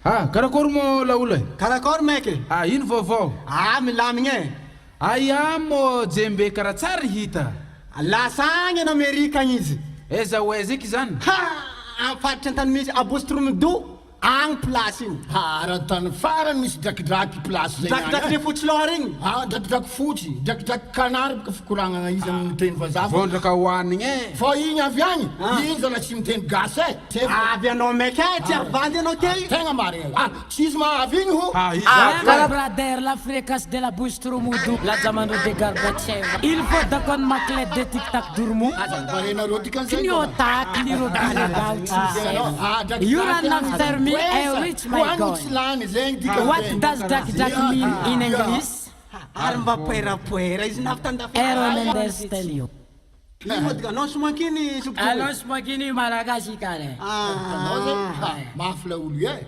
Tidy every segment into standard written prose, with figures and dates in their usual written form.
Karakory mo laolo? Karakory meke? Ino vaovao? Milamigna e. Aia mo Jaimbe kara tsara hita. Lasagna en Amerika izy. Eza oeziky zany. Am faritra antany misy Abostromido. Ang place io. Raha tany farany misy drakidraky place zay. Drakidraky le fotsy loha regny. Drakidraky fotsy, drakidraky kanary baka fikoragnana izy amin'ny teny vazaha. Vondraka hoanigny e. Fa igny avy agny, igny zala tsy miteny gasy e. Avy anao meka e, tsy avandy anao ke. Tegna marina. Tsisy mahavy igny ho. Brader, la fréquence de la bouche trop moudou, la zamando de Gorbatchev. Il faut d'accord ma clé de tic-tac d'ourmou. Kniotak, liro d'alabauti. You're after me, I reach my goal. What does Jack mean in English? Armba puera, izy naftanda fa. Aaron Mendes tell you. Alonso mankiny suku. Alonso mankiny Malagasy kare. Mafla ulu e.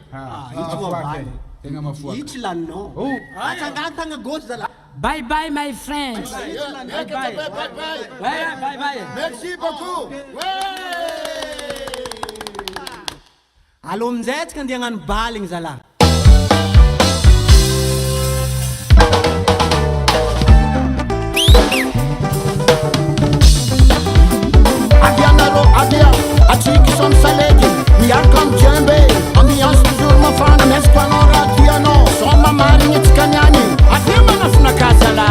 Tenga mafua. Itch lanno. Atanga gauche zala. Bye bye my friends. Bye. Merci beaucoup. Allo amizay tsika andeha hagnano baligny zala. Avia, atsika som salegy. Miaraka amin'ny Jaimbe, ambiance toujours mafana, mesiko anao raha tianao. Soma marigny atsika niany. Avia manafina ka zala.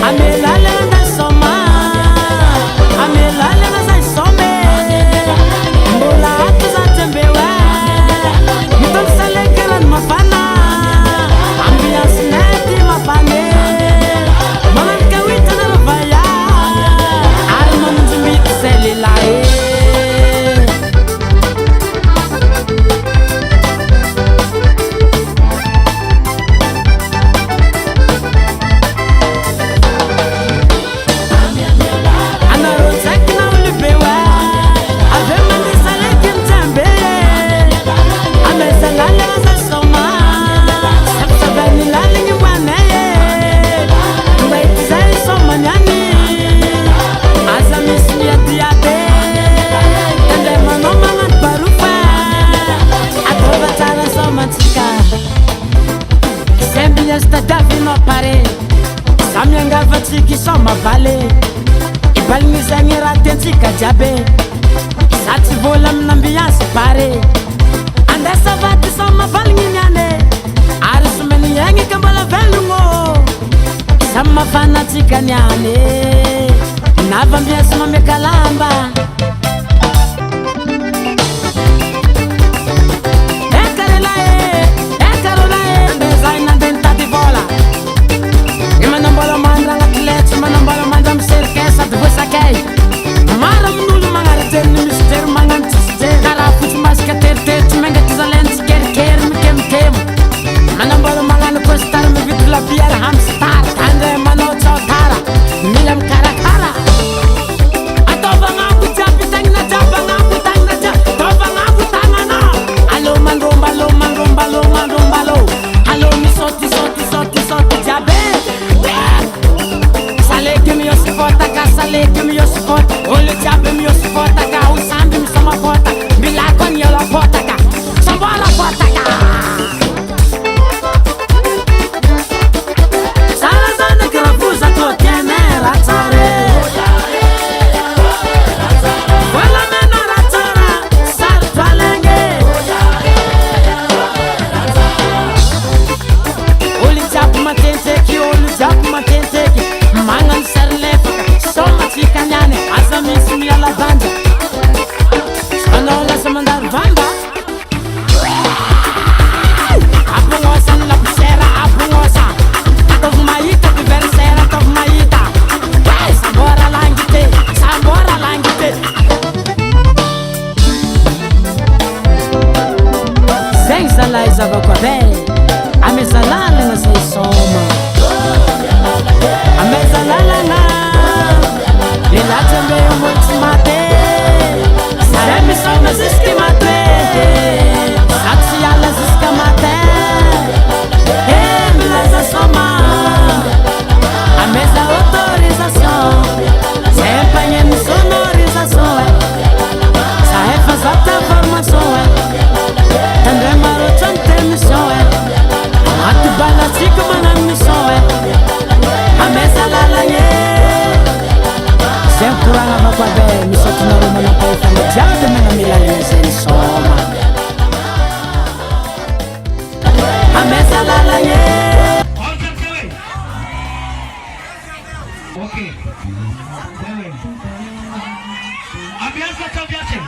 Amia Lalagna soma. Amia Lalagna zay some. Mbola ato za Jaimbe we. Mitondra salegy rano mafana. Ambiance nety mafane. Mamanka witana ravaya. Ary mamonjy mity zay lehilahy. Tsika soma vale ibaligny zagny raha tiantsika jiaby za tsy vola amin'ny ambiance pare andesa vaty soma valigny niane ary someny agny ka mbola velogno samy mafana tsika niane nava ambiance mameka lamba mara amin'olo magnarajeny ny misy jery magnano tsisy jery karaha fotsy masika teritety mengaty zalainy tsy kerikery mikemikemo manambola magnano costara mividy labiara hamstar andre manao tsaotara mila mikarakara ataovagna ako jiaby Oke. Boleh. Abiasa atau biasa?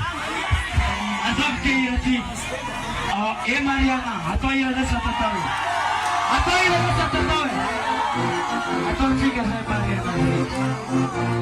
Azam kiri. Mariana atau ia ada satu tahun. Atau ia ada satu tahun. Atau jika saya panggil.